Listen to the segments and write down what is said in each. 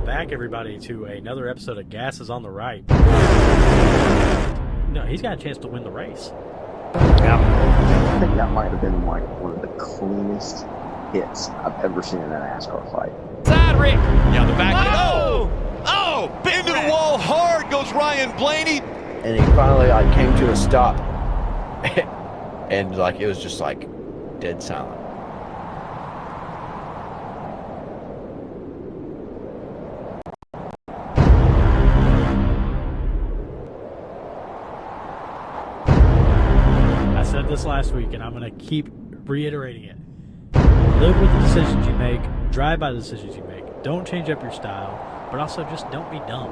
Welcome back, everybody, to another episode of Gas is on the Right. No, he's got a chance to win the race. I think that might have been like one of the cleanest hits I've ever seen in a NASCAR fight. Side Rick. Yeah, the back. Oh! Into the wall hard goes Ryan Blaney. And he finally came to a stop. And it was just dead silent. I said this last week, and I'm going to keep reiterating it. Live with the decisions you make. Drive by the decisions you make. Don't change up your style, but also just don't be dumb.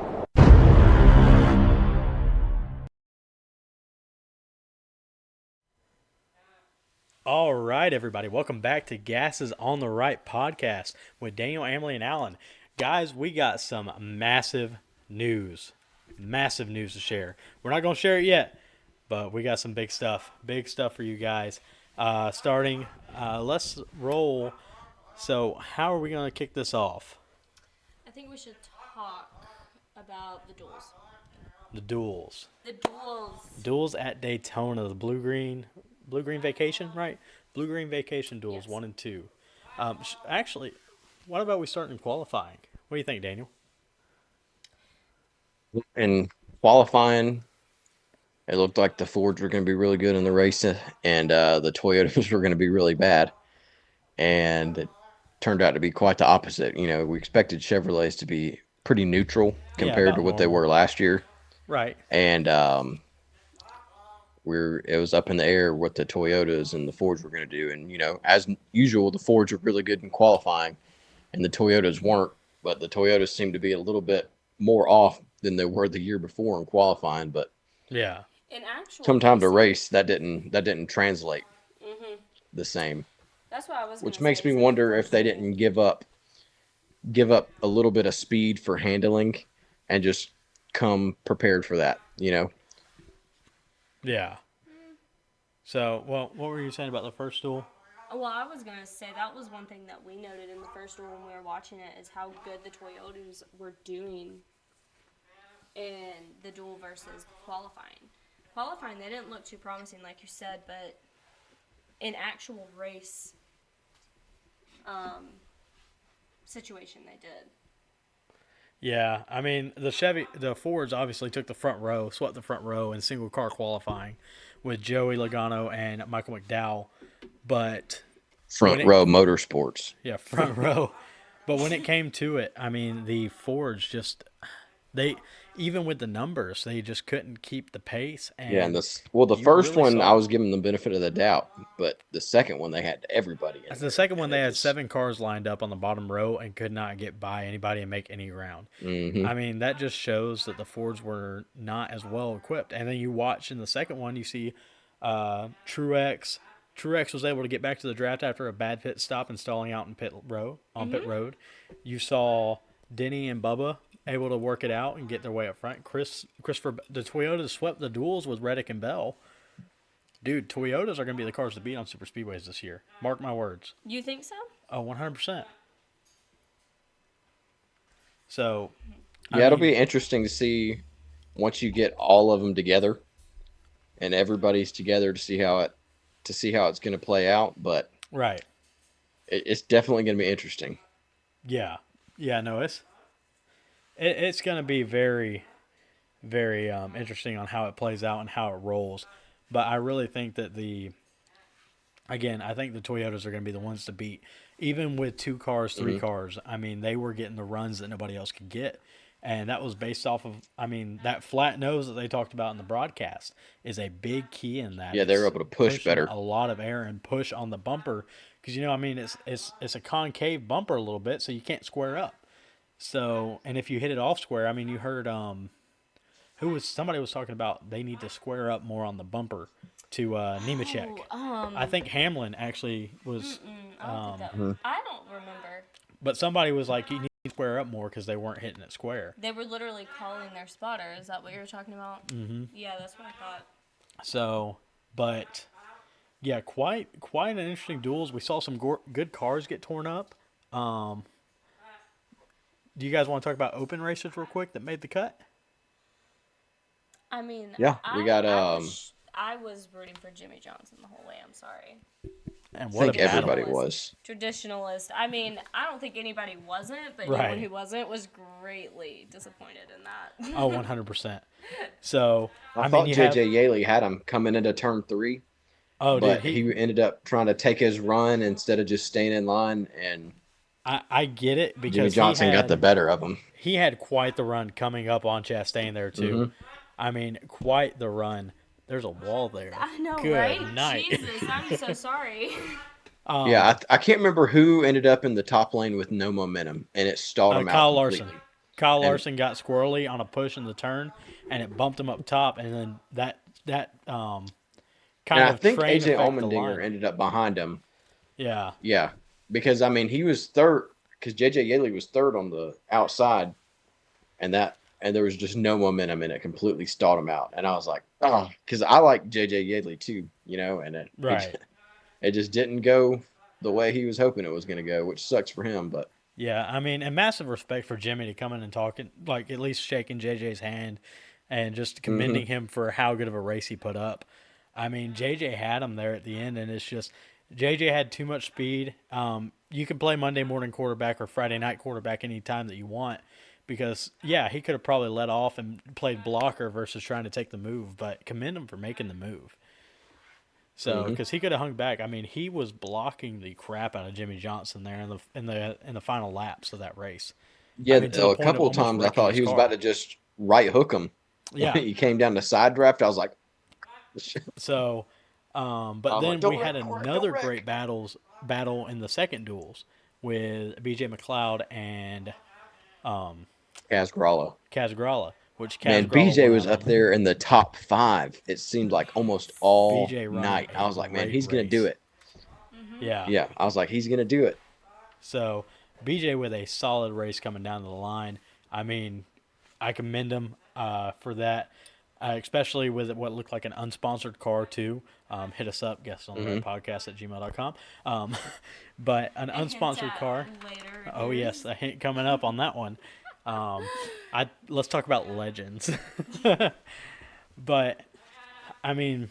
All right, everybody. Welcome back to Gas is on the Right podcast with Daniel, Emily, and Alan. Guys, we got some massive news. Massive news to share. We're not going to share it yet, but we got some big stuff. Big stuff for you guys. Let's roll. So, how are we going to kick this off? I think we should talk about the duels. The duels. The duels. Duels at Daytona, the Blue-Green Vacation, right? Blue-Green Vacation duels, Yes. 1 and 2. Actually, what about we start in qualifying? What do you think, Daniel? In qualifying, it looked like the Fords were going to be really good in the race, and the Toyotas were going to be really bad. And it turned out to be quite the opposite. You know, we expected Chevrolets to be pretty neutral compared about to what they normal. were last year. Right. And it was up in the air what the Toyotas and the Fords were going to do. And, you know, as usual, the Fords were really good in qualifying, and the Toyotas weren't. But the Toyotas seemed to be a little bit more off than they were the year before in qualifying. But Yeah. In actual sometime to racing- race, that didn't translate the same. That's what I was. Which gonna makes say, me it's like wonder the if first they duel. didn't give up a little bit of speed for handling and just come prepared for that, you know? Yeah. So, well, what were you saying about the first duel? Well, I was gonna say that was one thing that we noted in the first duel when we were watching it is how good the Toyotas were doing in the duel versus qualifying. Qualifying, they didn't look too promising, like you said, but in actual race situation, they did. Yeah, I mean, the Fords obviously took the front row, swept the front row in single car qualifying with Joey Logano and Michael McDowell. But Front row motorsports. yeah, front row. But when it came to it, I mean, the Fords even with the numbers, they just couldn't keep the pace. And Yeah, and the you first really one, saw I it. was giving them the benefit of the doubt, but the second one, they had everybody in The there, second one, and they it had just- 7 cars lined up on the bottom row and could not get by anybody and make any ground. Mhm. I mean, that just shows that the Fords were not as well equipped. And then you watch in the second one, you see Truex. Truex was able to get back to the draft after a bad pit stop and stalling out in pit road. You saw Denny and Bubba able to work it out and get their way up front. Christopher, the Toyotas swept the duels with Reddick and Bell. Dude, Toyotas are going to be the cars to beat on super speedways this year. Mark my words. You think so? Oh, 100%. So, Yeah, it'll be interesting to see once you get all of them together and everybody's together to see how it's going to play out. But right. it's definitely going to be interesting. Yeah. Yeah, no, it's going to be very, very interesting on how it plays out and how it rolls. But I really think that I think the Toyotas are going to be the ones to beat. Even with 2 cars, 3 cars, I mean, they were getting the runs that nobody else could get. And that was based off of, I mean, that flat nose that they talked about in the broadcast is a big key in that. Yeah, they're able to push pushing better. A lot of air and push on the bumper. Because, you know, I mean, it's a concave bumper a little bit, so you can't square up. So, and if you hit it off square, I mean, you heard somebody was talking about they need to square up more on the bumper to Nemechek. I think Hamlin actually was, I don't remember. but somebody was like, you need to square up more because they weren't hitting it square. They were literally calling their spotter. Is that what you were talking about? Mm-hmm. Yeah, that's what I thought. So, but yeah, quite an interesting duels. We saw some good cars get torn up. do you guys want to talk about open races real quick that made the cut? I mean, Yeah, we got I was rooting for Jimmy Johnson the whole way. I'm sorry. And I what a think everybody battle. was. Traditionalist. I mean, I don't think anybody wasn't, but Right. anyone who wasn't was greatly disappointed in that. Oh, 100%. So, I mean, thought you JJ have. Yaley had him coming into turn 3, Oh, dude, but he ended up trying to take his run instead of just staying in line, and I get it Jimmy because Johnson got the better of him. he had quite the run coming up on Chastain there too. Mhm. I mean, quite the run. There's a wall there. I know, Good right? night. Jesus, I'm so sorry. Yeah, I can't remember who ended up in the top lane with no momentum, and it stalled him out Kyle completely. Larson. Kyle Larson got squirrely on a push in the turn, and it bumped him up top, and then that kind And I of think train AJ effect the Allmendinger line. ended up behind him. Yeah, Yeah, because I mean he was third, because JJ Yaley was third on the outside, and there was just no momentum, and it completely stalled him out. And I was like, oh, because I like JJ Yaley too, and right. it just didn't go the way he was hoping it was going to go, which sucks for him. But Yeah, I mean, and massive respect for Jimmy to come in and talking, like at least shaking JJ's hand and just commending him for how good of a race he put up. I mean, JJ had him there at the end, and it's just JJ had too much speed. You can play Monday morning quarterback or Friday night quarterback anytime that you want because, yeah, he could have probably let off and played blocker versus trying to take the move, but commend him for making the move. So, because he could have hung back. I mean, he was blocking the crap out of Jimmy Johnson there in the final laps of that race. yeah, I mean, to the a point of couple of almost times I wrecking thought his he was car. about to just right hook him. Yeah. When he came down the side draft, I was like, So, but I'm then like, "Don't we had wreck, don't wreck, another don't wreck." great battle in the second duels with BJ McLeod and Casgralla. Kazgrala, which Man, Kazgrala BJ won was out up on. there in the top 5. It seemed like almost all BJ running night. a I was like, man, great he's gonna do race. it. Yeah. Yeah, I was like, he's gonna do it. So BJ with a solid race coming down the line. I mean, I commend him for that, especially with what looked like an unsponsored car too. Hit us up, guest on the right podcast at gmail.com. But an unsponsored car. Later. Oh yes, a hint coming up on that one. Let's talk about legends. But I mean,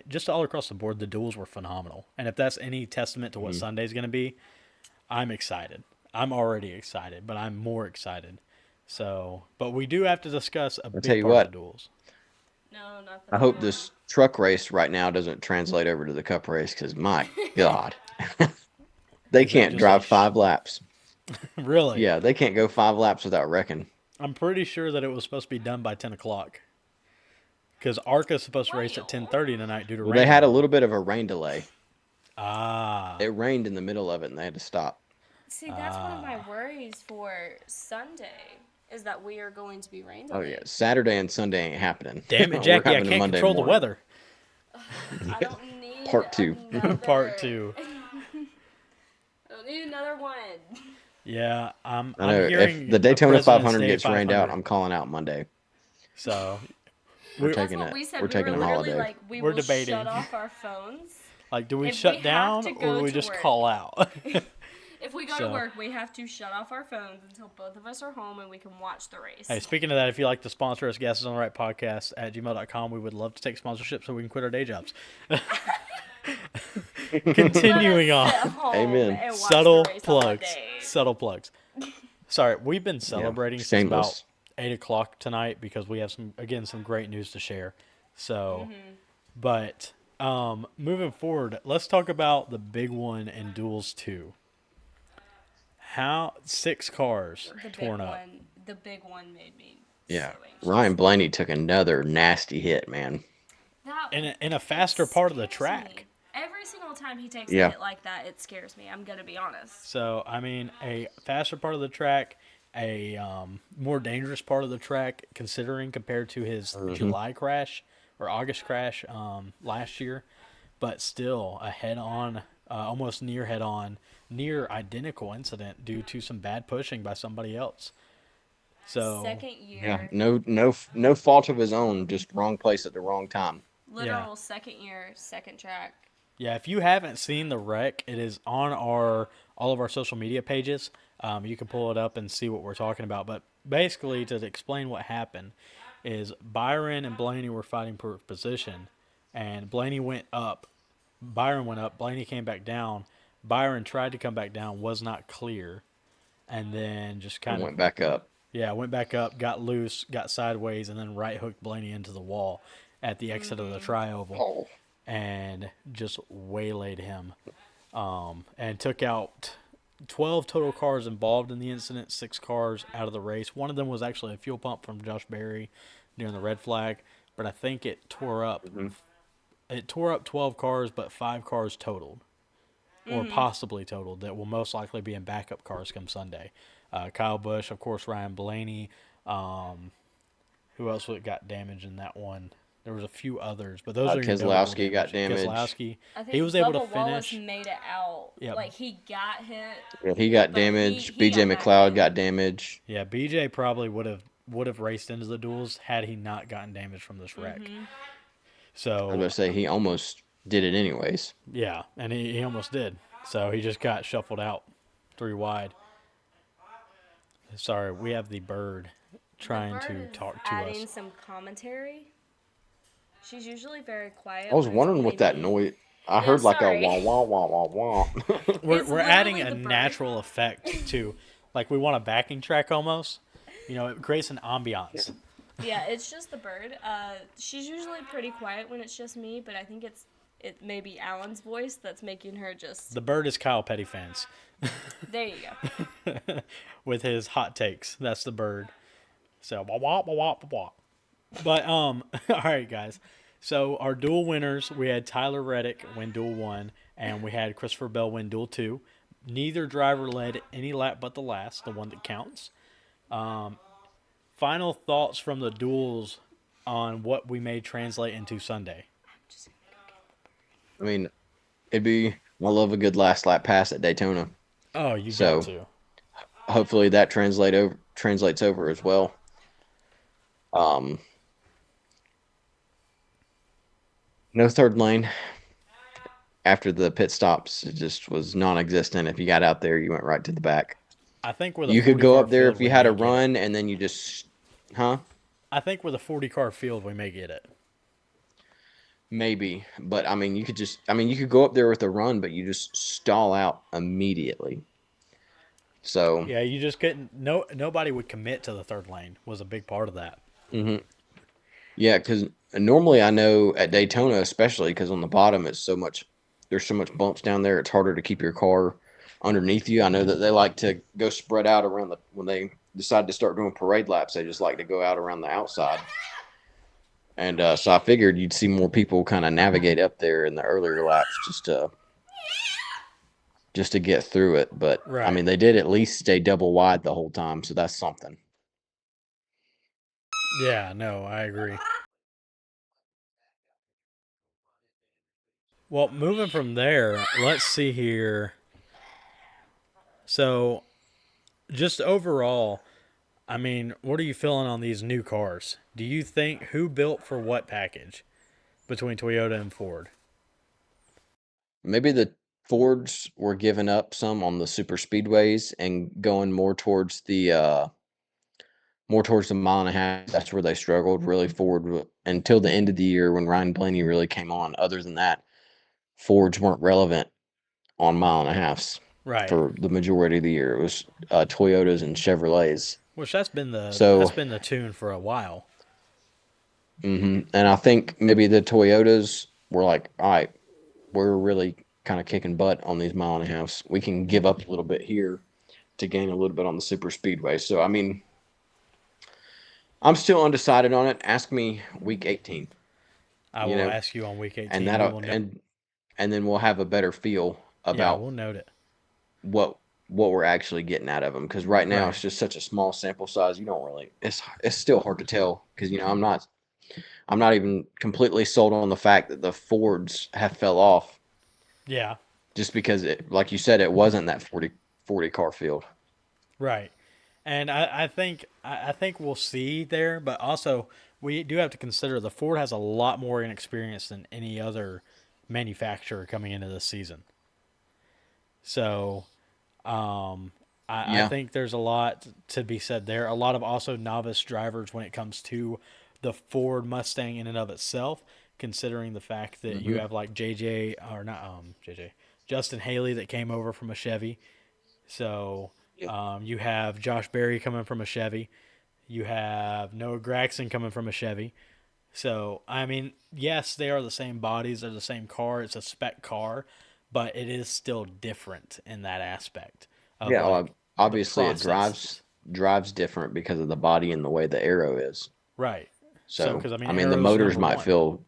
just all across the board, the duels were phenomenal. And if that's any testament to what Sunday's going to be, I'm excited. I'm already excited, but I'm more excited. So, but we do have to discuss a tell big you part what. of the duels. No, not the I hope this truck race right now doesn't translate over to the cup race, because my God, they Is that can't just drive a 5 laps. Really? Yeah, they can't go 5 laps without wrecking. I'm pretty sure that it was supposed to be done by 10 o'clock. Because ARCA's supposed to race at 10:30 tonight due to Well, rain. they had a little bit of a rain delay. Ah. It rained in the middle of it, and they had to stop. See, that's one of my worries for Sunday is that we are going to be rain Oh delayed. yeah, Saturday and Sunday ain't happening. Damn it, We're Jackie, I having a can't Monday control the morning. weather. I don't need Part 2. another- Part 2. I don't need another one. Yeah, I'm I know hearing if the a Daytona President's 500 Day gets rained out, 500. I'm calling out Monday. So We're That's taking what it. we said. We're We taking were a literally holiday. like, we We're will debating. shut off our phones. like, do we If we shut have down to or go do we to just work. call out? If we go So- to work, we have to shut off our phones until both of us are home and we can watch the race. Hey, speaking of that, if you'd like to sponsor us, guests on the right podcast at gmail.com, we would love to take sponsorship so we can quit our day jobs. Continuing on. Amen. Subtle plugs. Subtle plugs. Sorry, we've been celebrating since about shameless. 8 o'clock tonight because we have some great news to share. So, but moving forward, let's talk about the big one in Duels 2. How 6 cars torn up. The big one made me Yeah, so anxious. Ryan Blaney took another nasty hit, man. That In a faster part of the scares track. me. Every single time he takes Yeah. a hit like that, it scares me. I'm going to be honest. So, I mean, a faster part of the track, a more dangerous part of the track, considering compared to his July crash or August crash last year, but still a head-on, almost near head-on, near identical incident due to some bad pushing by somebody else. So, Second year. Yeah, no fault of his own, just wrong place at the wrong time. Literal second year, second track. Yeah, if you haven't seen the wreck, it is on our all of our social media pages. You can pull it up and see what we're talking about. But basically, to explain what happened, is Byron and Blaney were fighting for position, and Blaney went up. Byron went up. Blaney came back down. Byron tried to come back down, was not clear, and then just and kind of went back up. went back up, got loose, got sideways, and then right hooked Blaney into the wall at the exit of the trioval Oh, and just waylaid him, and took out 12 total cars involved in the incident, 6 cars out of the race. One of them was actually a fuel pump from Josh Berry during the red flag, but I think it tore up 12 cars, but 5 cars totaled, or possibly totaled, that will most likely be in backup cars come Sunday. Kyle Busch, of course, Ryan Blaney. Who else got damaged in that one? There was a few others, but those are your notable Keselowski got damage. damaged. Keselowski, I think he was able to Bubba Wallace finish. made it out. Yep. Like he got hit. Yeah, he got But he damaged. got BJ back McLeod in. got damaged. Yeah, BJ probably would have raced into the duels had he not gotten damaged from this wreck. Mm-hmm. I was going So to say he almost did it anyways. yeah, and he almost did. So he just got shuffled out 3 wide. Sorry, we have the bird trying to talk to adding us. some commentary. She's usually very quiet. I was when it's wondering only what that me. noise. I Yeah, heard like sorry. a wah wah wah wah wah. We're It's adding literally a the bird. natural effect to, like we want a backing track almost. It creates an ambiance. Yeah, it's just the bird. She's usually pretty quiet when it's just me, but I think it may be Alan's voice that's making her just. The bird is Kyle Petty fans There you go. with his hot takes. That's the bird. So wah wah wah wah wah wah. But all right, guys. So our dual winners, we had Tyler Reddick win duel 1, and we had Christopher Bell win duel 2. Neither driver led any lap but the last, the one that counts. Final thoughts from the duels on what we may translate into Sunday. I mean, I love a good last lap pass at Daytona. Oh, you So- got to. Hopefully that translates over as well. No third lane after the pit stops. It just was non-existent. If you got out there, you went right to the back. I think with a You could 40 go car up there field, if you we had a may get it. run, and then you just, I think with a 40-car field, we may get it. maybe. But I mean, you could go up there with a run, but you just stall out immediately. So Yeah, you just couldn't. Nobody would commit to the third lane. Was a big part of that. yeah, because normally I know at Daytona, especially because on the bottom there's so much bumps down there. It's harder to keep your car underneath you. I know that they like to go spread out around when they decide to start doing parade laps. They just like to go out around the outside. And so I figured you'd see more people kind of navigate up there in the earlier laps just to get through it. But I Right. mean, they did at least stay double wide the whole time, so that's something. Yeah, no, I agree. Well, moving from there, let's see here. So, just overall, I mean, what are you feeling on these new cars? Do you think who built for what package between Toyota and Ford? Maybe the Fords were giving up some on the super speedways and going more towards the mile and a half. That's where they struggled. Really, until the end of the year when Ryan Blaney really came on. Other than that, Fords weren't relevant on mile and a halfs Right. for the majority of the year. It was Toyotas and Chevrolets. Which that's been So- the tune for a while. And I think maybe the Toyotas were like, all right, we're really kind of kicking butt on these mile and a halfs. We can give up a little bit here to gain a little bit on the super speedway. So, I mean, I'm still undecided on it. Ask me week 18. I You will know, ask you on week 18. and We that'll will know- and then we'll have a better feel yeah, about we'll note it. what we're actually getting out of them, because right now Right. it's just such a small sample size. You don't really, it's still hard to tell, because I'm not even completely sold on the fact that the Fords have fell off, Yeah, just because like you said, it wasn't that 40 car field. right. And I think we'll see there, but also we do have to consider the Ford has a lot more inexperience than any other manufacturer coming into this season. So I Yeah. think there's a lot to be said there. A lot of also novice drivers when it comes to the Ford Mustang in and of itself, considering the fact that you Hmm. have like JJ or not JJ Justin Haley that came over from a Chevy. So Yeah. you have Josh Berry coming from a Chevy. You have Noah Gragson coming from a Chevy. So, I mean, yes, they are the same bodies, they're the same car, it's a spec car, but it is still different in that aspect of Yeah. Well, like the obviously, it processes. drives different because of the body and the way the arrow is. Right. So, So, because I mean, I mean, the Arrow's motors number might one. feel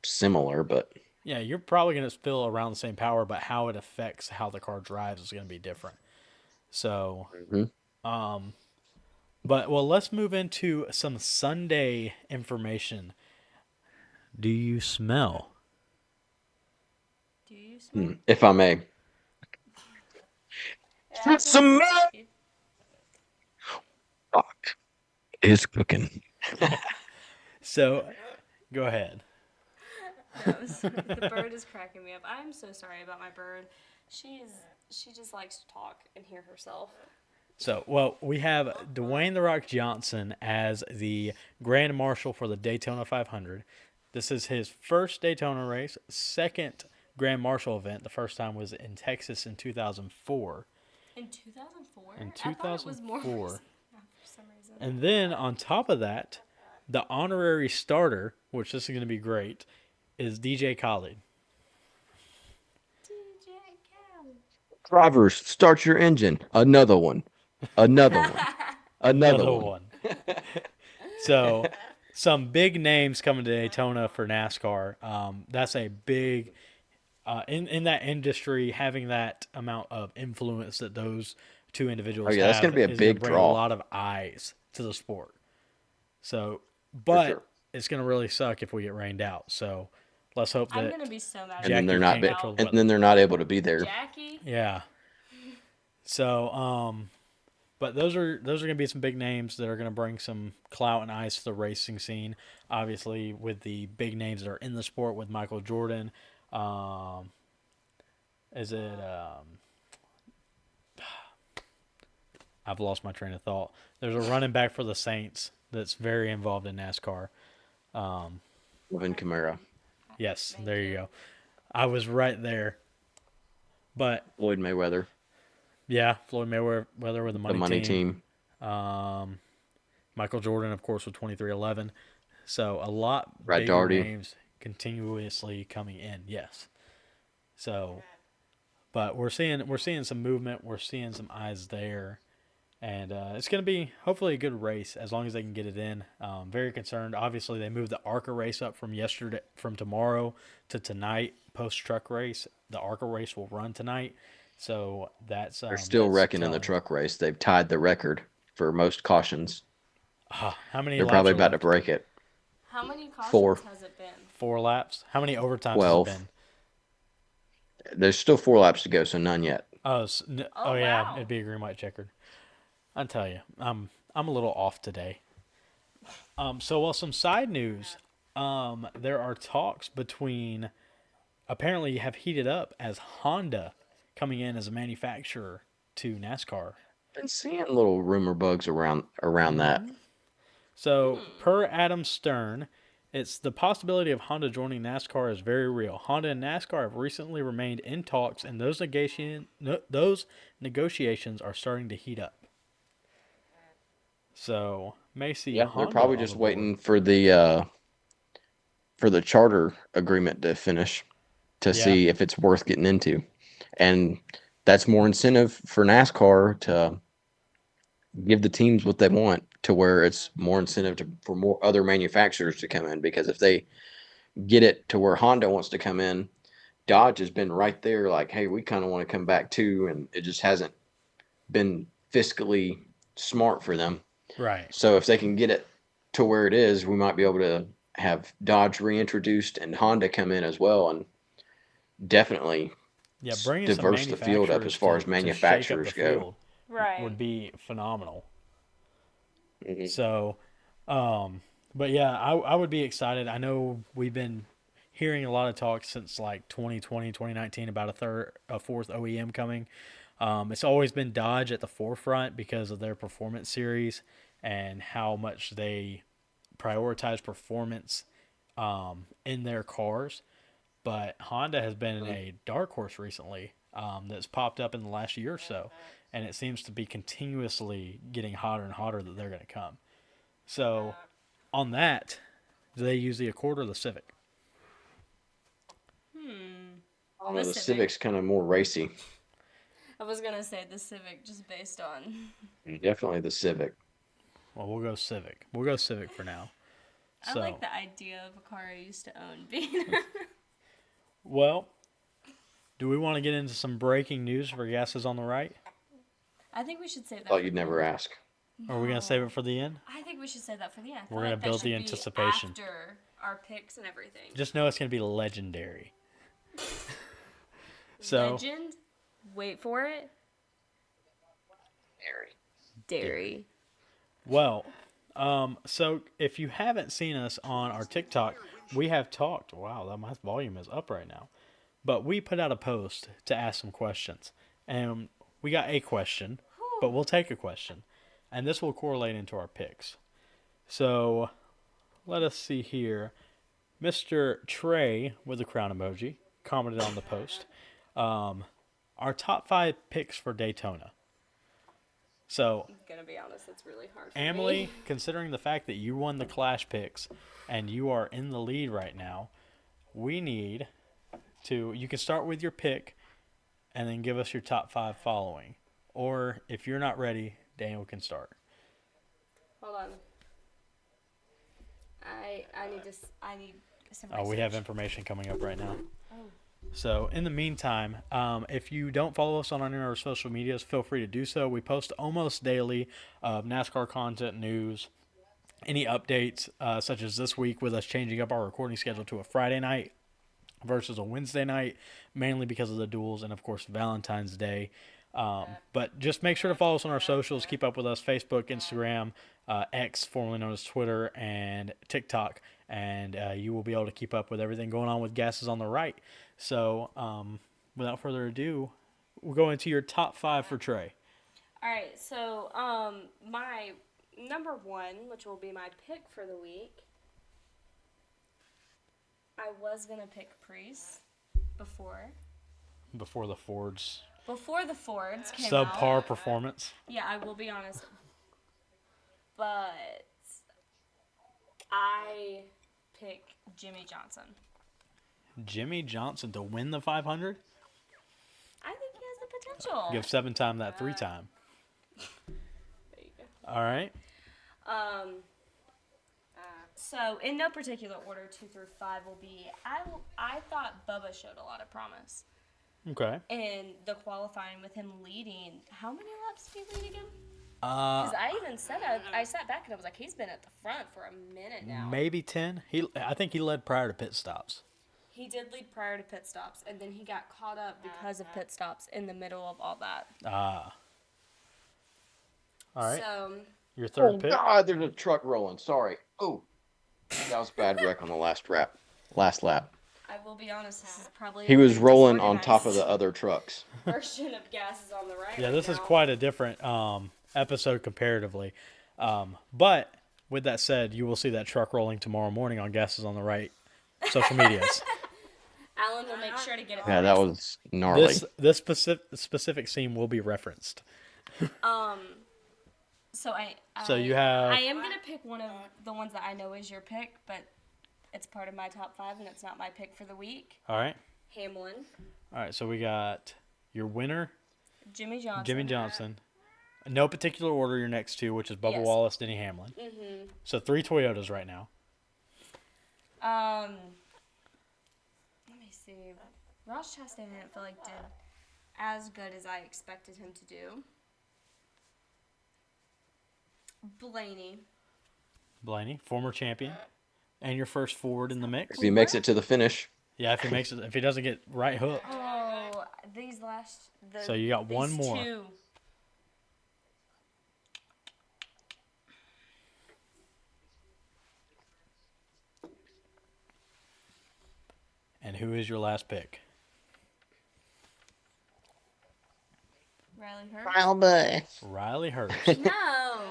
similar, but Yeah, you're probably going to feel around the same power, but how it affects how the car drives is going to be different. So, Mhm. but well, let's move into some Sunday information. Do you smell? Do you smell? If I may, Yeah, I was gonna some say. stock is cooking. So, go ahead. No, the bird is cracking me up. I'm so sorry about my bird. She just likes to talk and hear herself. So, well, we have Dwayne The Rock Johnson as the Grand Marshal for the Daytona 500. This is his first Daytona race, second Grand Marshal event. The first time was in Texas in 2004. In 2004? In I thought it was more 2004. recent for some reason. And then on top of that, the honorary starter, which this is going to be great, is DJ Khaled. DJ Khaled. Drivers, start your engine. Another one. Another one. Another Another one. one. So, some big names coming to Daytona for NASCAR. That's a big in that industry. Having that amount of influence that those two Oh individuals yeah, that's going have to be a is going to big bring a draw lot of eyes to the sport. So, for but sure. it's going to really suck if we get rained out. So, let's hope I'm that gonna be so mad And then if we Jackie get can't rained control the out. and weather. then they're not able to be there. Jackie? Yeah. So, but those are going to be some big names that are going to bring some clout and eyes to the racing scene. Obviously, with the big names that are in the sport, with Michael Jordan, um, is it? I've lost my train of thought. There's a running back for the Saints that's very involved in NASCAR. Living Camara, Yes, Thank there you you. go. I was right there, but Floyd Mayweather, yeah, Floyd Mayweather with the the money money team. team. Michael Jordan, of course, with 2311. So a lot Brad bigger Daugherty. names continuously coming in. Yes. So, but we're seeing some movement. We're seeing some eyes there, and it's going to be hopefully a good race as long as they can get it in. Very concerned. Obviously, they moved the ARCA race up from tomorrow to tonight. Post truck race, the ARCA race will run tonight. So They're still that's wrecking in the telling. truck race. They've tied the record for most cautions. How many They're laps probably are about to left? break it. How many cautions 4, has it been? 4 laps. How many overtimes has it 12. been? There's still 4 laps to go, so none yet. Oh, Oh, yeah, wow. it'd be a green white checkered. I tell you, I'm a little off today. So well, some side news. There are talks between apparently have heated up as Honda coming in as a manufacturer to NASCAR. Been seeing little rumor bugs around that. So per Adam Stern, it's the possibility of Honda joining NASCAR is very real. Honda and NASCAR have recently remained in talks, and those negotiations are starting to heat up. So may see Yeah, they're Honda probably on just the board. waiting for the charter agreement to finish to Yeah. see if it's worth getting into. And that's more incentive for NASCAR to give the teams what they want, to where it's more incentive for more other manufacturers to come in, because if they get it to where Honda wants to come in, Dodge has been right there like, hey, we kind of want to come back too, and it just hasn't been fiscally smart for them. Right. So if they can get it to where it is, we might be able to have Dodge reintroduced and Honda come in as well, and definitely Yeah, bringing some diverse the field up as manufacturers far to, as to shake up the manufacturers go. field Right. would be phenomenal. Mhm. So, but yeah, I would be excited. I know we've been hearing a lot of talk since like 2020, 2019 about a fourth OEM coming. It's always been Dodge at the forefront because of their performance series and how much they prioritize performance in their cars. But Honda has been a dark horse recently that's popped up in the last year or so, and it seems to be continuously getting hotter and hotter that they're going to come. So, on that, do they use the Accord or the Civic? I don't know, the Civic. Civic's kind of more racy. I was gonna say the Civic just based on. Definitely the Civic. Well, we'll go Civic. We'll go Civic for now. I So, like the idea of a car I used to own being. well, do we want to get into some breaking news for Gases on the Right? I think we should save that. Thought you'd never ask. Or are we going to save it for the end? I think we should save that for the end. We're gonna build the anticipation. After our picks and everything. Just know it's going to be legendary. So, Legend. Wait for it. Dairy. well, so if you haven't seen us on our TikTok, we have talked. Wow, my volume is up right now. But we put out a post to ask some questions. And we got a question, but we'll take a question. And this will correlate into our picks. So, let us see here. Mr. Trey, with the crown emoji, commented on the post. Our top 5 picks for Daytona. So, I'm gonna be honest, that's really hard for Emily, me. considering the fact that you won the Clash picks and you are in the lead right now, we need to. You can start with your pick and then give us your top 5 following. Or if you're not ready, Daniel can start. Hold on. I need some. Oh, we have research. information coming up right now. So, in the meantime, if you don't follow us on any of our social medias, feel free to do so. We post almost daily NASCAR content, news, any updates, such as this week with us changing up our recording schedule to a Friday night versus a Wednesday night, mainly because of the duels and, of course, Valentine's Day. But just make sure to follow us on our socials. Keep up with us, Facebook, Instagram, X, formerly known as Twitter, and TikTok. And you will be able to keep up with everything going on with Gases on the Right. So, without further ado, we'll go into your top 5 for Trey. All right, so my number 1, which will be my pick for the week, I was gonna pick Priest before The Fords. Before the Fords came Subpar out. performance. Yeah, I will be honest, but I pick Jimmy Johnson. Jimmy Johnson to win the 500? I think he has the potential. Give 7-time that 3-time. There you go. All right. So in no particular order, 2 through 5 will be. I thought Bubba showed a lot of promise Okay. in the qualifying with him leading. How many laps did he lead again? Because I even said I sat back and I was like, he's been at the front for a minute now. Maybe 10. I think he led prior to pit stops. He did lead prior to pit stops, and then he got caught up because of pit stops in the middle of all that. All right. So Your third Oh, pick. God, there's a truck rolling. Sorry. Oh, that was a bad wreck on the last lap. I will be honest, this is probably He a was very rolling on top of the disorganized other trucks. version of Gases on the Right. Yeah, right this is now. quite a different episode comparatively. But with that said, you will see that truck rolling tomorrow morning on Gases on the Right social medias. Alan will make sure to get it. Yeah, that was gnarly. This specific scene will be referenced. So you have- I am gonna pick one of the ones that I know is your pick, but it's part of my top 5, and it's not my pick for the week. All right. Hamlin, All right. So we got your winner, Jimmy Johnson. Jimmy Johnson. No particular order. Your next 2, which is Bubba Yes. Wallace, Denny Hamlin. Mm-hmm. So 3 Toyotas right now. Let me see. Ross Chastain I didn't feel like did as good as I expected him to do. Blaney, former champion, and your first Ford in the mix. If he makes it to the finish, Yeah, if he doesn't get right hooked. Oh, these last. So you got one these more. 2. who is your last pick? Riley Hurts. Kyle Busch. Riley Herbst. No.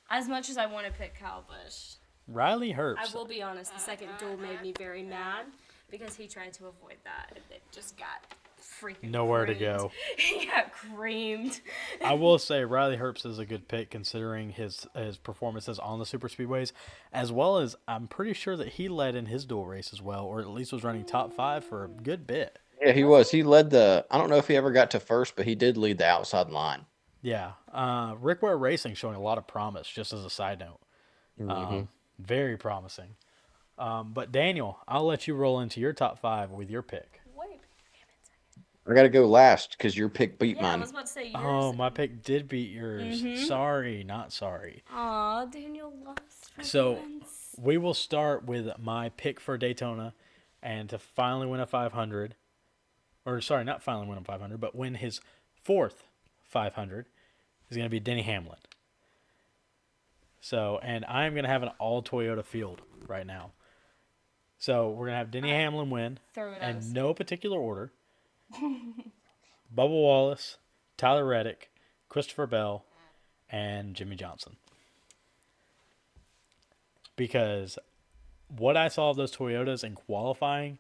As much as I want to pick Kyle Busch, Riley I Herbst. will be honest. The second duel made me very mad because he tried to avoid that and it just got freaking Nowhere to creamed. go. He got creamed. I will say Riley Herbst is a good pick considering his performances on the super speedways, as well as I'm pretty sure that he led in his dual race as well, or at least was running top 5 for a good bit. Yeah, he was. He led the. I don't know if he ever got to first, but he did lead the outside line. Yeah. Rick Ware Racing showing a lot of promise, just as a side note. Very promising. But Daniel, I'll let you roll into your top 5 with your pick. Wait. I got to go last because your pick beat Yeah, I mine. was about to say yours. Oh, my pick did beat yours. Sorry, not sorry. Aw, Daniel lost. For So once. we will start with my pick for Daytona and to finally win a 500. Or, sorry, not finally win a 500, but win his 4th 500 is going to be Denny Hamlin. So, and I'm going to have an all Toyota field right now. So, we're going to have Denny Hamlin win Throw it at us. in no particular order. Bubba Wallace, Tyler Reddick, Christopher Bell, and Jimmy Johnson. Because what I saw of those Toyotas in qualifying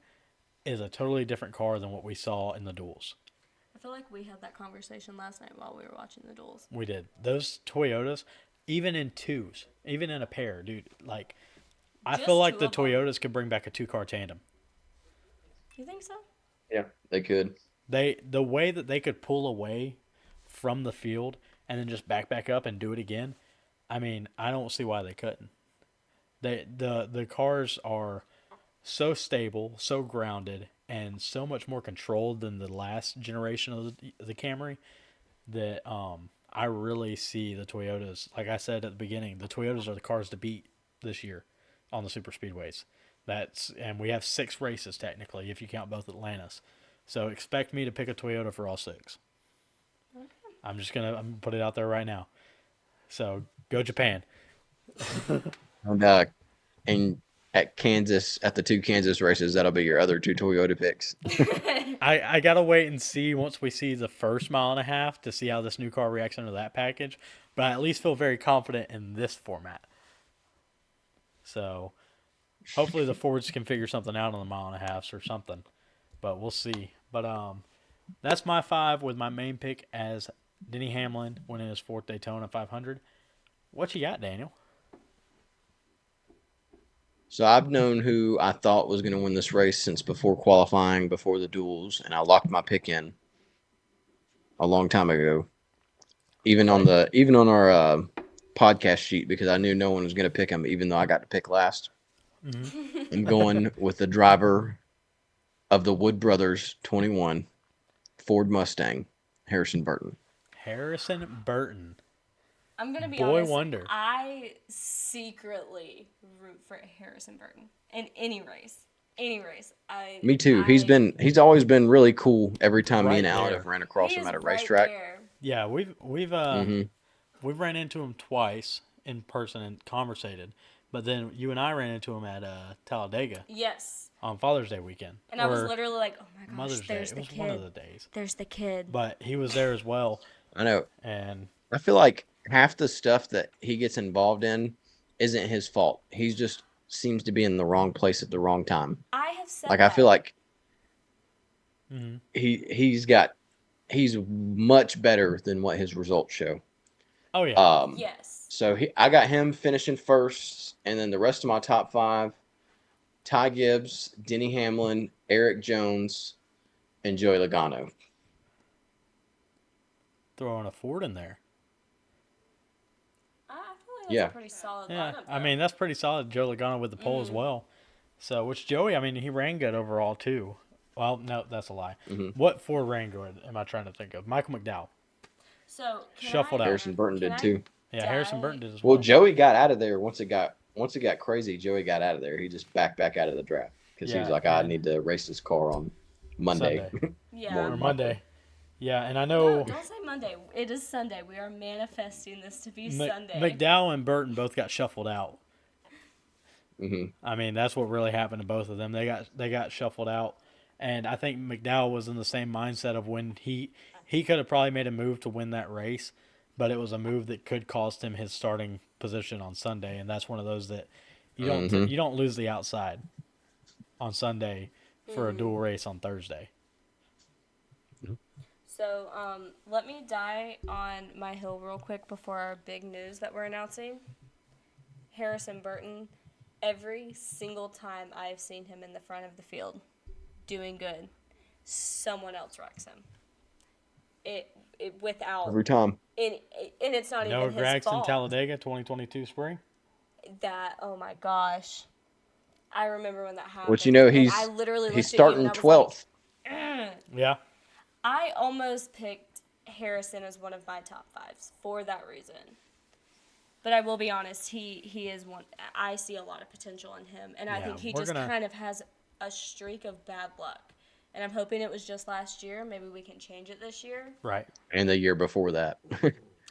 is a totally different car than what we saw in the duels. I feel like we had that conversation last night while we were watching the duels. We did. Those Toyotas, even in twos, even in a pair, dude, like, I Just feel like two the of them. Toyotas could bring back a 2-car tandem. You think so? Yeah, they could. The way that they could pull away from the field and then just back up and do it again, I mean, I don't see why they couldn't. The cars are so stable, so grounded, and so much more controlled than the last generation of the Camry that I really see the Toyotas, like I said at the beginning, the Toyotas are the cars to beat this year on the super speedways. And we have 6 races technically if you count both Atlantas. So expect me to pick a Toyota for all 6. Okay. I'm gonna put it out there right now. So go Japan. And at Kansas, at the 2 Kansas races, that'll be your other 2 Toyota picks. I gotta wait and see once we see the first mile and a half to see how this new car reacts under that package. But I at least feel very confident in this format. So hopefully the Fords can figure something out on the mile and a half or something. But we'll see. But that's my 5 with my main pick as Denny Hamlin winning his 4th Daytona 500. What you got, Daniel? So I've known who I thought was going to win this race since before qualifying, before the duels, and I locked my pick in a long time ago. Even on our podcast sheet, because I knew no one was going to pick him, even though I got to pick last. I'm going with the driver of the Wood Brothers 21 Ford Mustang, Harrison Burton. Harrison Burton. I'm going to be Boy honest. wonder. I secretly root for Harrison Burton in any race. Any race. Me too. He's always been really cool every time me and Right Alan there. have ran across He him is at a right racetrack. there. Yeah, we've ran into him twice in person and conversated, but then you and I ran into him at Talladega Yes. on Father's Day weekend. And I was Or literally like, oh my gosh, Mother's Day. there's It the was kid. one of the days, There's the kid. but he was there as well. I know. And I feel like half the stuff that he gets involved in isn't his fault. He just seems to be in the wrong place at the wrong time. I have said Like that. I feel like mhm. he's much better than what his results show. Oh yeah, Yes. So I got him finishing first, and then the rest of my top 5: Ty Gibbs, Denny Hamlin, Eric Jones, and Joey Logano. throwing a Ford in there. I feel like that's Yeah. a pretty solid Yeah, lineup. I mean that's pretty solid. Joe Logano with the pole as well. So which Joey, I mean he ran good overall too. Well, no, that's a lie. What Ford ran good am I trying to think of? Michael McDowell. So can Shuffled I, out. Harrison Burton can did I too. Yeah, die? Harrison Burton did as well. Well, Joey got out of there once it got crazy. Joey got out of there. He just backed back out of the draft because he was Yeah, like, I and- need to race this car on Monday. Sunday. Yeah. More Or than Monday. Yeah, and I No, know don't say Monday. It is Sunday. We are manifesting this to be Sunday. McDowell and Burton both got shuffled out. I mean, that's what really happened to both of them. They got shuffled out, and I think McDowell was in the same mindset of when he could have probably made a move to win that race, but it was a move that could cost him his starting position on Sunday, and that's one of those that you don't lose the outside on Sunday for a dual race on Thursday. So, let me die on my hill real quick before our big news that we're announcing. Harrison Burton, every single time I've seen him in the front of the field doing good, someone else wrecks him. It without Every time. and it's not Noah even his Gragson, fault. Talladega, 2022 spring. That, oh my gosh, I remember when that happened. Which, you know, and I literally he's looked at you and starting I was 12th. Yeah. I almost picked Harrison as one of my top 5s for that reason. But I will be honest, he is one. I see a lot of potential in him, and I think he just kind of has a streak of bad luck. And I'm hoping it was just last year. Maybe we can change it this year. Right. And the year before that.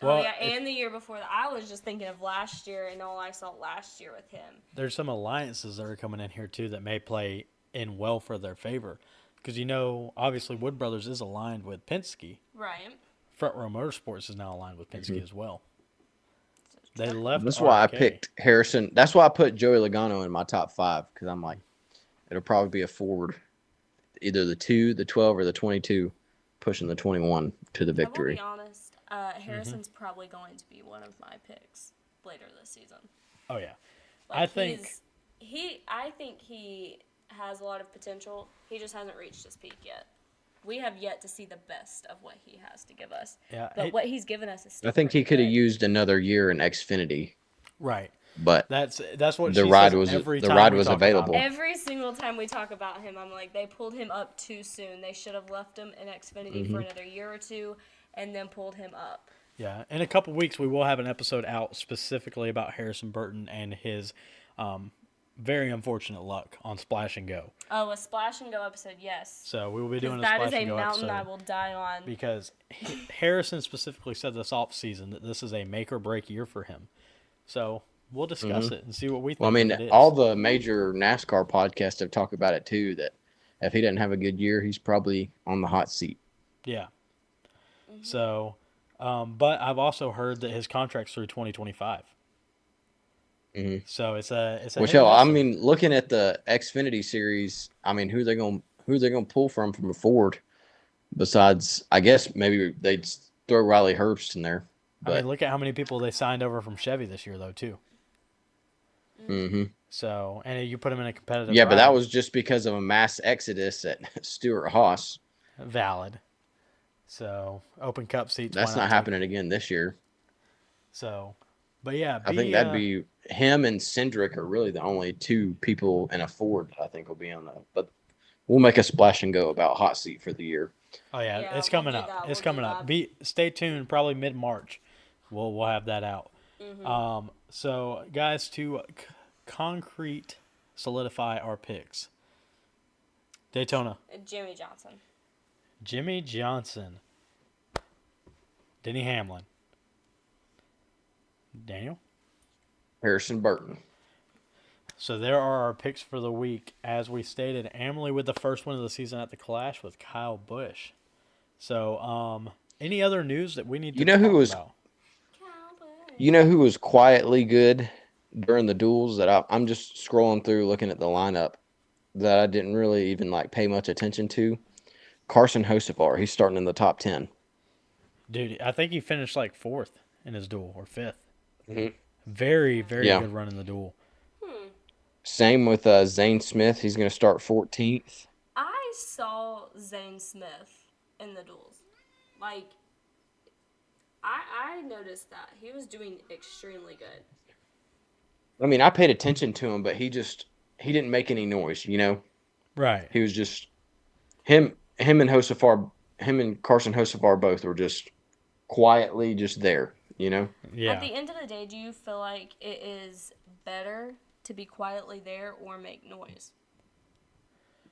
Well, yeah, and the year before that. I was just thinking of last year and all I saw last year with him. There's some alliances that are coming in here too that may play in well for their favor, because obviously Wood Brothers is aligned with Penske. Right. Front Row Motorsports is now aligned with Penske as well. They left. That's why I RFK. picked Harrison. That's why I put Joey Logano in my top 5, because I'm like, it'll probably be a Ford, either the 2, the 12, or the 22, pushing the 21 to the victory. I will be honest, Harrison's probably going to be one of my picks later this season. Oh yeah, Like, I think I think he has a lot of potential. He just hasn't reached his peak yet. We have yet to see the best of what he has to give us. Yeah, but what he's given us is still I think he pretty could have good. used another year in Xfinity, right. but That's what the she ride says was every the time ride we was talk about available. him. Every single time we talk about him, I'm like, they pulled him up too soon. They should have left him in Xfinity for another year or two and then pulled him up. Yeah, in a couple weeks we will have an episode out specifically about Harrison Burton and his very unfortunate luck on Splash and Go. Oh, a Splash and Go episode, yes. So we will be doing a That Splash is a and Go mountain episode I will die on. because Harrison specifically said this off season that this is a make or break year for him. So we'll discuss it and see what we think. Well, I mean, it is. all the major NASCAR podcasts have talked about it too, that if he doesn't have a good year, he's probably on the hot seat. Yeah. So, but I've also heard that his contract's through 2025. So it's a Which hit or hell, I miss. mean, looking at the Xfinity series, I mean, who they gonna pull from a Ford? Besides, I guess maybe they'd throw Riley Herbst in there. I But mean, look at how many people they signed over from Chevy this year, though, too. So, and you put them in a competitive. yeah, but that ride. was just because of a mass exodus at Stewart Haas. Valid. So, open cup seats. That's why not take happening it? again this year. So, but yeah, I think that'd be him and Cindric are really the only 2 people in a Ford I think will be on that. But we'll make a Splash and Go about hot seat for the year. Oh yeah, Yeah, it's we'll coming do up. that. It's We'll do coming up. that. Stay tuned. Probably mid-March, we'll have that out. So guys, to concrete solidify our picks. Daytona, Jimmy Johnson. Jimmy Johnson, Denny Hamlin, Daniel. Harrison Burton. So there are our picks for the week. As we stated, Emily with the first win of the season at the Clash with Kyle Busch. So, any other news that we need to You know who talk was- about? You know who was quietly good during the duels that I'm just scrolling through looking at the lineup that I didn't really even like pay much attention to? Carson Hocevar. He's starting in the top 10. Dude, I think he finished like 4th in his duel or 5th. Very, very Yeah. good run in the duel. Same with Zane Smith. He's going to start 14th. I saw Zane Smith in the duels. Like, I noticed that. He was doing extremely good. I mean, I paid attention to him, but he didn't make any noise, you know? Right. He was just him and Carson Hocevar both were just quietly just there, you know? Yeah. At the end of the day, do you feel like it is better to be quietly there or make noise?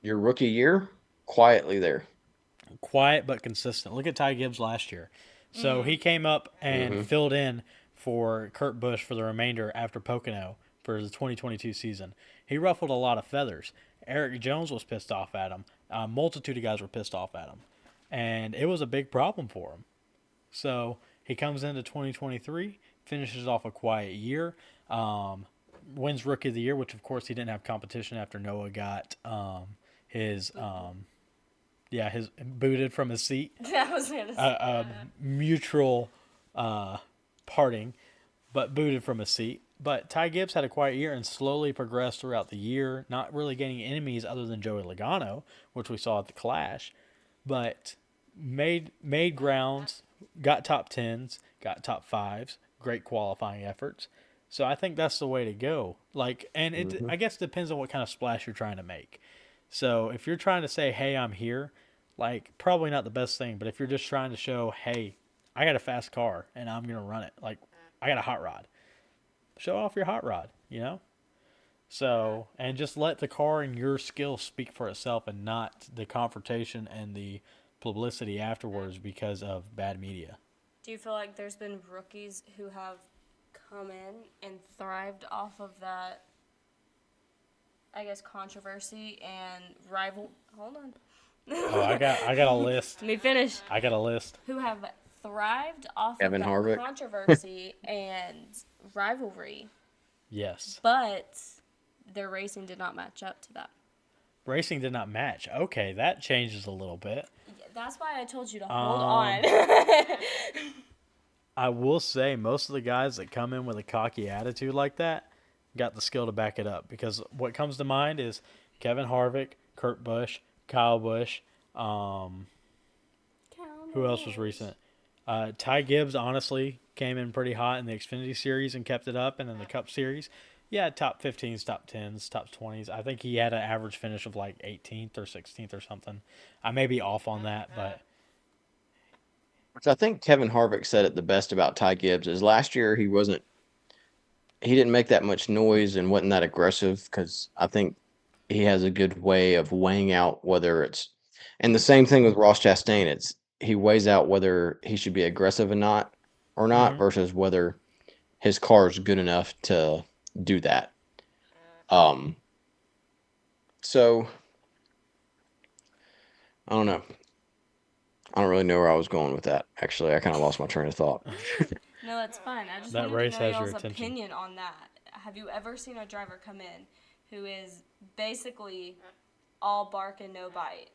Your rookie year, quietly there. Quiet but consistent. Look at Ty Gibbs last year. So he came up and filled in for Kurt Busch for the remainder after Pocono. for the 2022 season. He ruffled a lot of feathers. Eric Jones was pissed off at him. A multitude of guys were pissed off at him. And it was a big problem for him. So he comes into 2023, finishes off a quiet year, wins Rookie of the Year, which of course he didn't have competition after Noah got his booted from his seat. I was gonna say A mutual parting, but booted from his seat. But Ty Gibbs had a quiet year and slowly progressed throughout the year, not really gaining enemies other than Joey Logano, which we saw at the Clash, but made grounds, got top 10s, got top 5s, great qualifying efforts. So I think that's the way to go. Like, and it I guess depends on what kind of splash you're trying to make. So if you're trying to say, "Hey, I'm here," like probably not the best thing, but if you're just trying to show, "Hey, I got a fast car and I'm going to run it." Like, I got a hot rod. Show off your hot rod, you know? So, and just let the car and your skill speak for itself and not the confrontation and the publicity afterwards because of bad media. Do you feel like there's been rookies who have come in and thrived off of that, I guess, controversy and rival? Hold on. Oh, I got a list. Let me finish. I got a list. Who have thrived off Kevin of that Harvick. controversy and rivalry, Yes. but their racing did not match up to that. Racing did not match. Okay, that changes a little bit. That's why I told you to hold on. I will say most of the guys that come in with a cocky attitude like that got the skill to back it up, because what comes to mind is Kevin Harvick, Kurt Busch, Kyle Busch, who else was recent? Ty Gibbs, honestly, came in pretty hot in the Xfinity Series and kept it up, and in the Cup Series, yeah, top 15s, top 10s, top 20s. I think he had an average finish of like 18th or 16th or something. I may be off on that, but Which I think Kevin Harvick said it the best about Ty Gibbs is last year he didn't make that much noise and wasn't that aggressive, because I think he has a good way of weighing out whether it's, and the same thing with Ross Chastain. He weighs out whether he should be aggressive or not versus whether his car is good enough to do that. So I don't know. I don't really know where I was going with that. Actually, I kind of lost my train of thought. No, that's fine. I just That wanted race to know has your y'all's attention. opinion on that. Have you ever seen a driver come in who is basically all bark and no bite?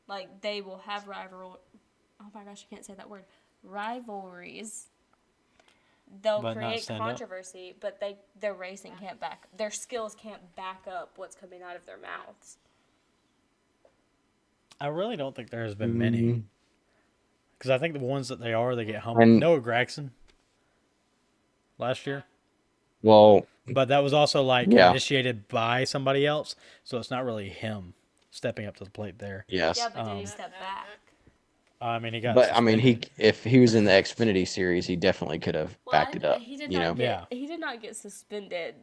Like, they will have oh my gosh, I can't say that word. Rivalries. They'll But not create stand up. controversy, but their skills can't back up what's coming out of their mouths. I really don't think there has been many. Because I think the ones that they get humbled. And- Noah Gragson last year. Well, But that was also like Yeah. initiated by somebody else, so it's not really him stepping up to the plate there. yes. Yeah, but did he step back? I mean, he got. But I mean, suspended. if he was in the Xfinity Series, he definitely could have backed it up. He did You know, not get. He did not get suspended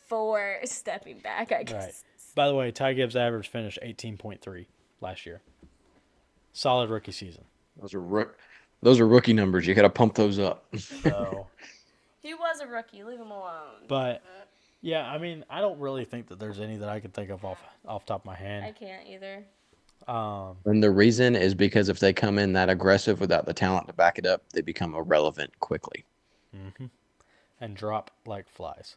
for stepping back, I guess. Right. By the way, Ty Gibbs' average finished 18.3 last year. Solid rookie season. those are rookie numbers. You got to pump those up. So, He was a rookie. Leave him alone. but yeah, I mean, I don't really think that there's any that I can think of off the top of my I hand. can't either. And the reason is because if they come in that aggressive without the talent to back it up, they become irrelevant quickly. And drop like flies.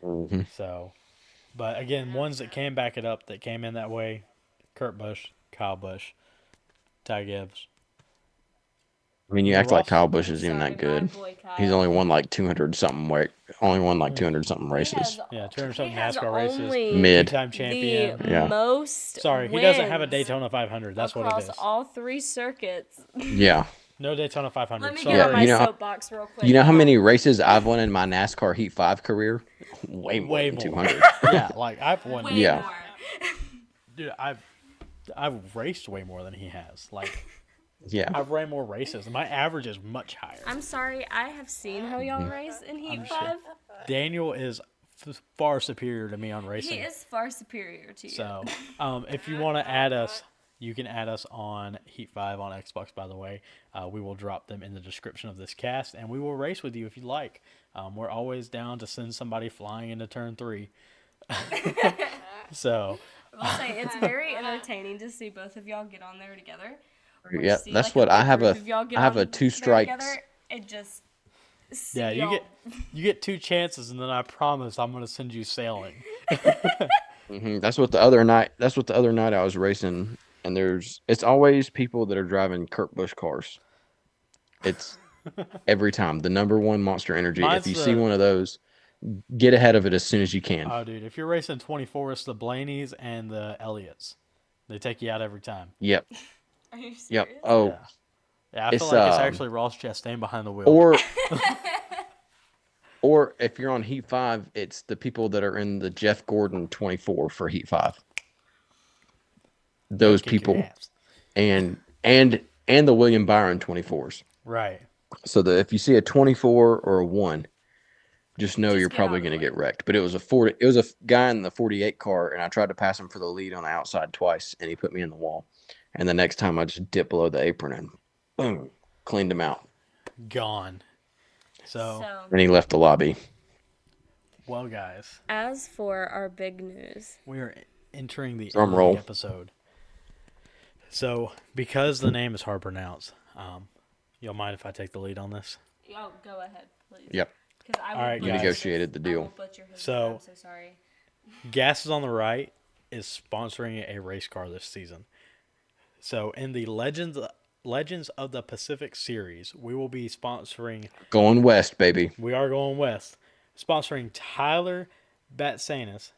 Mm-hmm. So, but again, ones that can back it up, that came in that way: Kurt Busch, Kyle Busch, Ty Gibbs. I mean, you Yeah, act like Ross- Kyle Busch is even Sorry, that good. my boy Kyle. He's only won like 200 something. Only won like 200 something He races. has- Yeah, 200 something he has NASCAR races. only Mid. Two-time champion. The Yeah. most. Sorry, he doesn't have a wins Daytona 500. That's what it across is. all three circuits. Yeah. No Daytona 500. Let me Sorry. get on my you know- soapbox real quick. You know how Hold on. many races I've won in my NASCAR Heat 5 career? Way more Way than more. 200. Yeah, like I've won. Way Yeah. more. Dude, I've raced way more than he has. Like Yeah. I've ran more races. My average is much higher. I'm sorry, I have seen how y'all race in Heat 5. Daniel is far superior to me on He racing. is far superior to you. So, if you want to add us you can add us on Heat 5 on Xbox, by the way. We will drop them in the description of this cast, and we will race with you if you like. We're always down to send somebody flying into turn 3. So, I'll say it's very entertaining to see both of y'all get on there together. Or Yeah, see, that's like, what a I big have group a of y'all get I have on a 2 there strikes. together and just see yeah, y'all. you get 2 chances, and then I promise I'm going to send you sailing. That's what the other night. That's what the other night I was racing, and it's always people that are driving Kurt Busch cars. It's every time the number one Monster Energy. If Mine's you see the one of those, get ahead of it as soon as you can. Oh, dude, if you're racing 24, it's the Blaneys and the Elliots. They take you out every time. Yep, Are you yep. serious? Oh, Yeah. Yeah, I feel it's like it's actually Ross Chastain behind the wheel. or if you're on Heat 5, it's the people that are in the Jeff Gordon 24 for Heat 5. They'll Those kick your people, ass. and the William Byron 24s. Right. So that if you see a 24 or a 1, just know Just you're get probably out of the going to way. get wrecked. But it was a guy in the 48 car, and I tried to pass him for the lead on the outside twice, and he put me in the wall. And the next time I just dipped below the apron and boom, cleaned him out. Gone. So, And he left the lobby. well, guys, as for our big news, we are entering the Drum end roll. of the episode. So, because the name is hard to pronounce, you'll mind if I take the lead on this? y'all go ahead, please. Yep. Because I All right, will guys. Negotiated the deal. I will butcher his So- name. I'm so sorry. Gas is on the Right is sponsoring a race car this season. So, in the Legends of the Pacific series, we will be sponsoring. Going west, baby. We are going west, sponsoring Tyler Batsanis.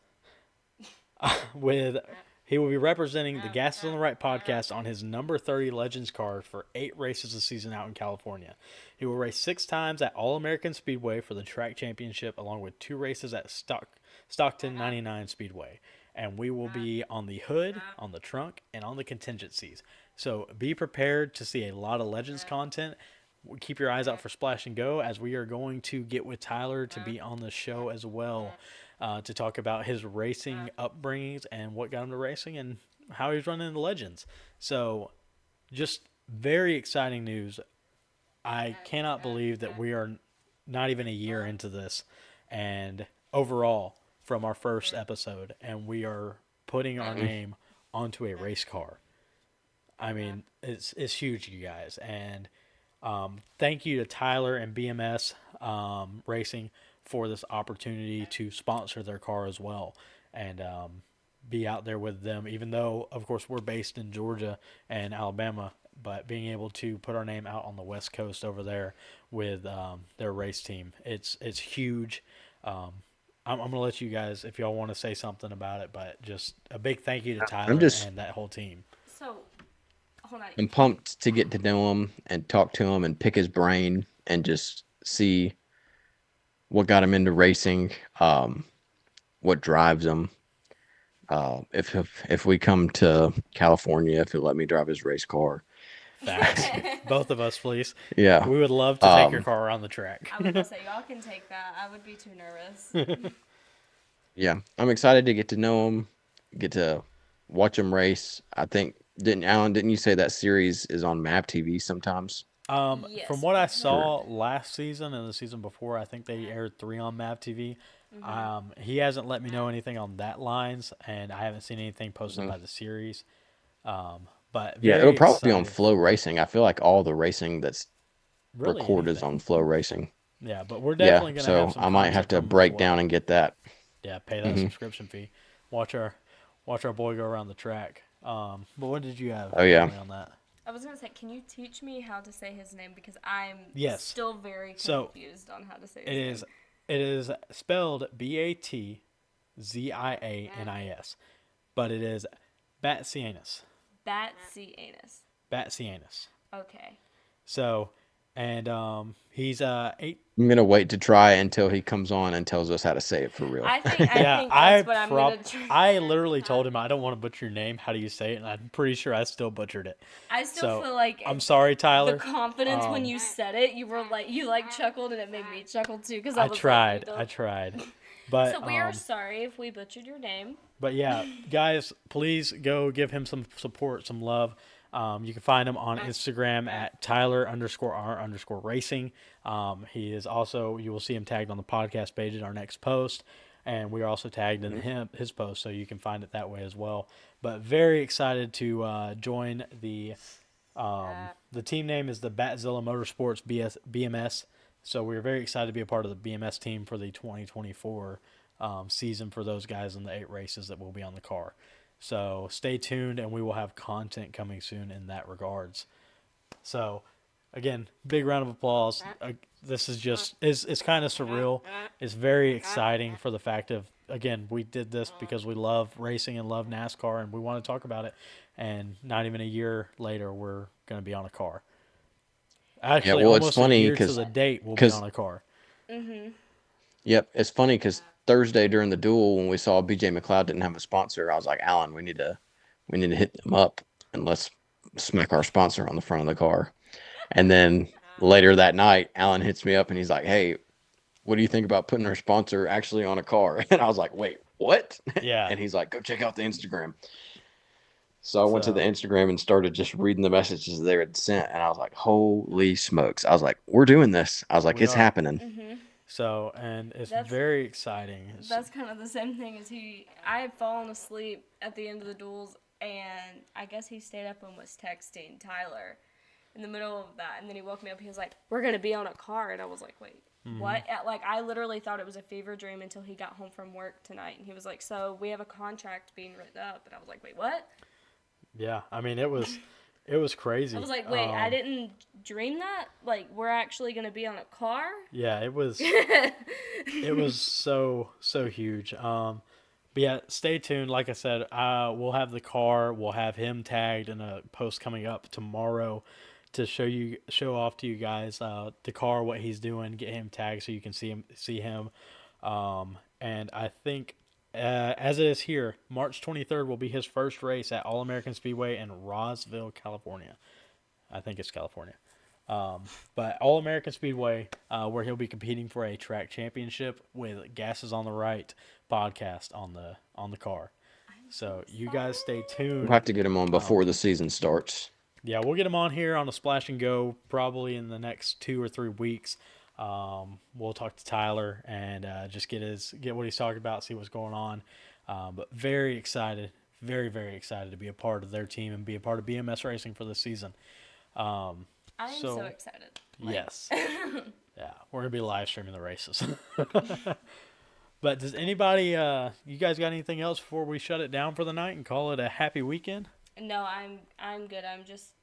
He will be representing the Gas is on the Right podcast on his number 30 Legends car for 8 races a season out in California. He will race 6 times at All American Speedway for the track championship, along with 2 races at Stockton 99 Speedway. And we will be on the hood, on the trunk, and on the contingencies. So be prepared to see a lot of Legends content. Keep your eyes out for Splash and Go, as we are going to get with Tyler to be on the show as well, to talk about his racing upbringings and what got him to racing and how he's running the Legends. So just very exciting news. I cannot believe that we are not even a year into this, and overall from our first episode, and we are putting our name onto a race car. I mean, it's huge, you guys. And thank you to Tyler and BMS Racing for this opportunity to sponsor their car as well, and be out there with them, even though, of course, we're based in Georgia and Alabama, but being able to put our name out on the West Coast over there with their race team, it's huge. I'm going to let you guys, if y'all want to say something about it, but just a big thank you to Tyler and that whole team. So, hold on. I'm pumped to get to know him and talk to him and pick his brain and just see what got him into racing, what drives him. If we come to California, if he'll let me drive his race car. Facts. Both of us, please. Yeah. We would love to take your car around the track. I was gonna say y'all can take that. I would be too nervous. Yeah. I'm excited to get to know him, get to watch him race. I think didn't you say that series is on Map TV sometimes? Yes, From what I saw last season and the season before, I think they aired 3 on Mav TV. He hasn't let me know anything on that lines, and I haven't seen anything posted by the series. But Yeah, very it'll probably be on excited. Flow Racing. I feel like all the racing that's Really recorded is anything. on Flow Racing. Yeah, but we're definitely Yeah, going to have so some I might have content to from him as break well. down and get that. Yeah, pay that subscription fee. Watch our boy go around the track. But what did you have? Oh, yeah. On that? I was gonna say, can you teach me how to say his name, because I'm Yes. still very So, confused on how to say his It name. is spelled Batzianis, but it is Batsianus. Batsianus. Batsianus. Okay. So, and he's 8. I'm gonna wait to try until he comes on and tells us how to say it for real. I think Yeah, that's what I'm gonna try. I literally told him I don't want to butcher your name. How do you say it? And I'm pretty sure I still butchered it. I still So, feel like I'm sorry, Tyler. the confidence when you said it, you were like, you chuckled, and it made me chuckle too, because I I was tried. like, I tried. But So we are sorry if we butchered your name. But yeah, guys, please go give him some support, some love. You can find him on Instagram at Tyler_R_racing. He is also, you will see him tagged on the podcast page in our next post. And we are also tagged in his post, so you can find it that way as well. But very excited to join the team name is the Batzilla Motorsports BMS. So we're very excited to be a part of the BMS team for the 2024 season for those guys in the 8 races that will be on the car. So stay tuned, and we will have content coming soon in that regards. So, again, big round of applause. This is just it's kind of surreal. It's very exciting for the fact of, again, we did this because we love racing and love NASCAR, and we want to talk about it. And not even a year later, we're going to be on a car. Actually, well, it's almost funny a year to 'cause- the date, we'll be on a car. Yep, it's funny because Thursday during the duel, when we saw BJ McLeod didn't have a sponsor, I was like, Alan, we need to hit them up and let's smack our sponsor on the front of the car. And then later that night, Alan hits me up and he's like, hey, what do you think about putting our sponsor actually on a car? And I was like, wait, what? Yeah. And he's like, go check out the Instagram. So I went to the Instagram and started just reading the messages they had sent, and I was like, holy smokes. I was like, we're doing this. I was like, it's happening. So, and it's That's- very exciting. That's kind of the same thing as I had fallen asleep at the end of the duels, and I guess he stayed up and was texting Tyler in the middle of that. And then he woke me up. He was like, we're going to be on a car. And I was like, wait, what? Like, I literally thought it was a fever dream until he got home from work tonight. And he was like, so we have a contract being written up. And I was like, wait, what? Yeah, I mean, it was crazy. I was like, wait, I didn't dream that? Like, we're actually going to be on a car? Yeah, it was so huge. But yeah, stay tuned. Like I said, we'll have the car. We'll have him tagged in a post coming up tomorrow to show off to you guys the car, what he's doing, get him tagged so you can see him. And I think as it is here, March 23rd will be his first race at All American Speedway in Roseville, California. I think it's California. But All American Speedway, where he'll be competing for a track championship with Gases on the Right podcast on the car. So you guys stay tuned. We'll have to get him on before the season starts. Yeah, we'll get him on here on a Splash and Go probably in the next 2 or 3 weeks. We'll talk to Tyler and just get what he's talking about, see what's going on. But very excited, very, very excited to be a part of their team and be a part of BMS Racing for this season. I am so excited. Yes. Yeah, we're going to be live streaming the races. But does anybody, you guys got anything else before we shut it down for the night and call it a happy weekend? No, I'm good. I'm just,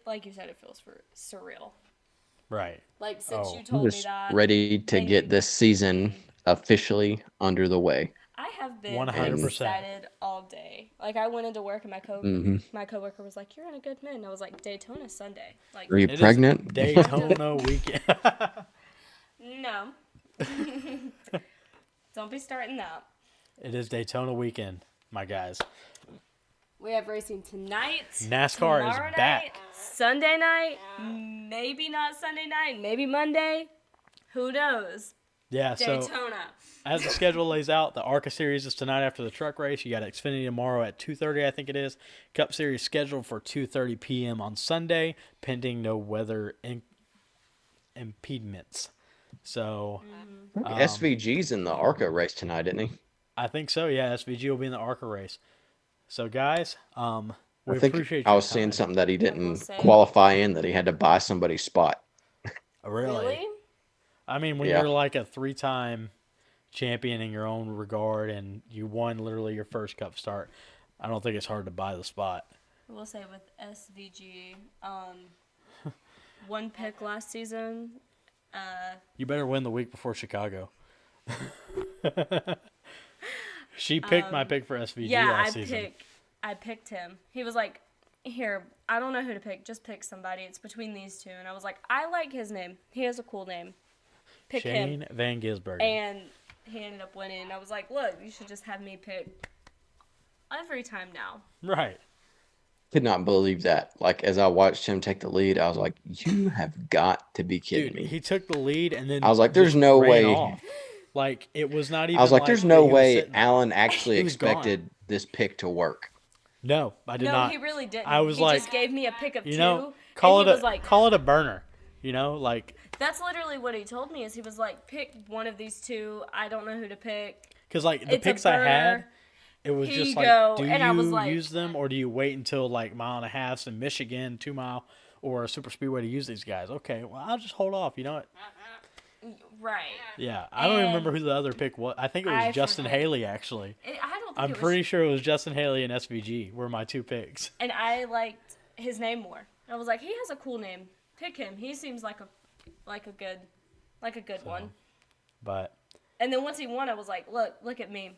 like you said, it feels surreal. Right. Like, since you I'm told me just that. ready to get this season officially under the way. I have been 100%. excited all day. Like, I went into work and my coworker was like, "You're in a good mood." And I was like, "Daytona Sunday." Like, Are you It is pregnant? Daytona weekend. no. Don't be starting that. It is Daytona weekend, my guys. We have racing tonight. NASCAR is tomorrow back. night, Sunday night, maybe not Sunday night, maybe Monday. Who knows? Yeah, so Daytona. as the schedule lays out, the ARCA Series is tonight after the truck race. You got Xfinity tomorrow at 2:30, I think it is. Cup Series scheduled for 2:30 p.m. on Sunday, pending no weather impediments. So SVG's in the ARCA race tonight, isn't he? I think so. Yeah, SVG will be in the ARCA race. So guys, we I think appreciate I your was seeing time. something that he didn't say- qualify in, that he had to buy somebody's spot. Really? I mean, when Yeah. you're like a 3-time champion in your own regard and you won literally your first Cup start, I don't think it's hard to buy the spot. I will say with SVG, one pick last season. You better win the week before Chicago. She picked my pick for SVG Yeah, last season. I picked him. He was like, "Here, I don't know who to pick. Just pick somebody. It's between these two." And I was like, "I like his name. He has a cool name. Pick Shane him." Van Gisbergen. And he ended up winning. And I was like, "Look, you should just have me pick every time now." Right. Could not believe that. Like, as I watched him take the lead, I was like, you have got to be kidding Dude, me. he took the lead and then I was like, there's just no ran way. off. Like it was not even. I was like, "There's that no he was way sitting there. Alan actually He was gone. expected this pick to work." No, I did No, not. he really didn't. I was he like, just gave me a pick of you two, know, and he was like, call it a burner. You know, like that's literally what he told me. Is he was like, pick one of these two. I don't know who to pick. because like the It's a picks I had, burner. it was Here just you like, go. do And I was you like- use them or do you wait until like mile and a half in Michigan, 2 mile, or a super speedway to use these guys? Okay, well I'll just hold off. You know what? Right. Yeah, I don't even And remember who the other pick was. I think it was I Justin forget. Haley actually. I don't think I'm it was. pretty sure it was Justin Haley and SVG were my 2 picks. And I liked his name more. I was like, he has a cool name. Pick him. He seems like a good one. But And then once he won, I was like, look at me.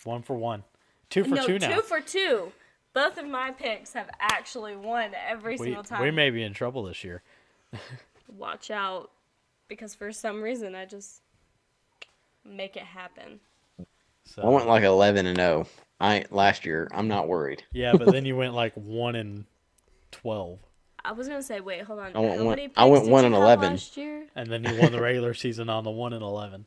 1 for 1, 2 for No, 2 now. 2 for 2. Both of my picks have actually won every single time. We may be in trouble this year. Watch out, because for some reason I just make it happen. So I went like 11-0. Last year. I'm not worried. yeah, but then you went like 1 and 12, I was gonna say, wait, hold on. I went How one- many picks I went did 1 you and have 11. last year? and then you won the regular season on the 1 and 11.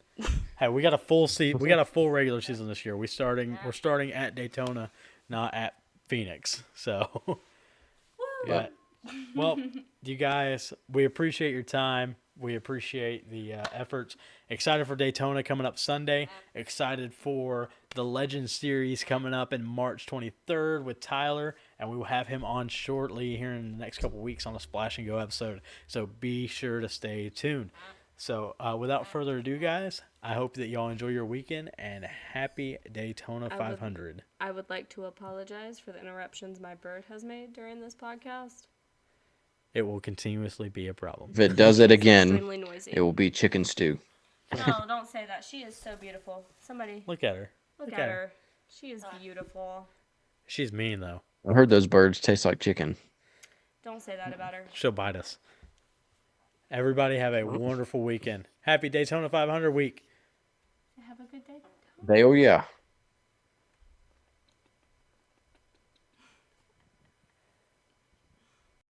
Hey, we got a full We got a full regular season this year. We're starting at Daytona, not at Phoenix. So, but well, you guys, we appreciate your time. We appreciate the efforts. Excited for Daytona coming up Sunday. Excited for the Legends Series coming up in March 23rd with Tyler. And we will have him on shortly here in the next couple weeks on a Splash and Go episode. So be sure to stay tuned. So without further ado, guys, I hope that y'all enjoy your weekend and happy Daytona 500. I would like to apologize for the interruptions my bird has made during this podcast. It will continuously be a problem. If it does it again, Extremely noisy. it will be chicken stew. No, don't say that. She is so beautiful. Somebody Look at her. look at her. She is beautiful. She's mean, though. I heard those birds taste like chicken. Don't say that about her. She'll bite us. Everybody have a wonderful weekend. Happy Daytona 500 week. Have a good day. Oh yeah.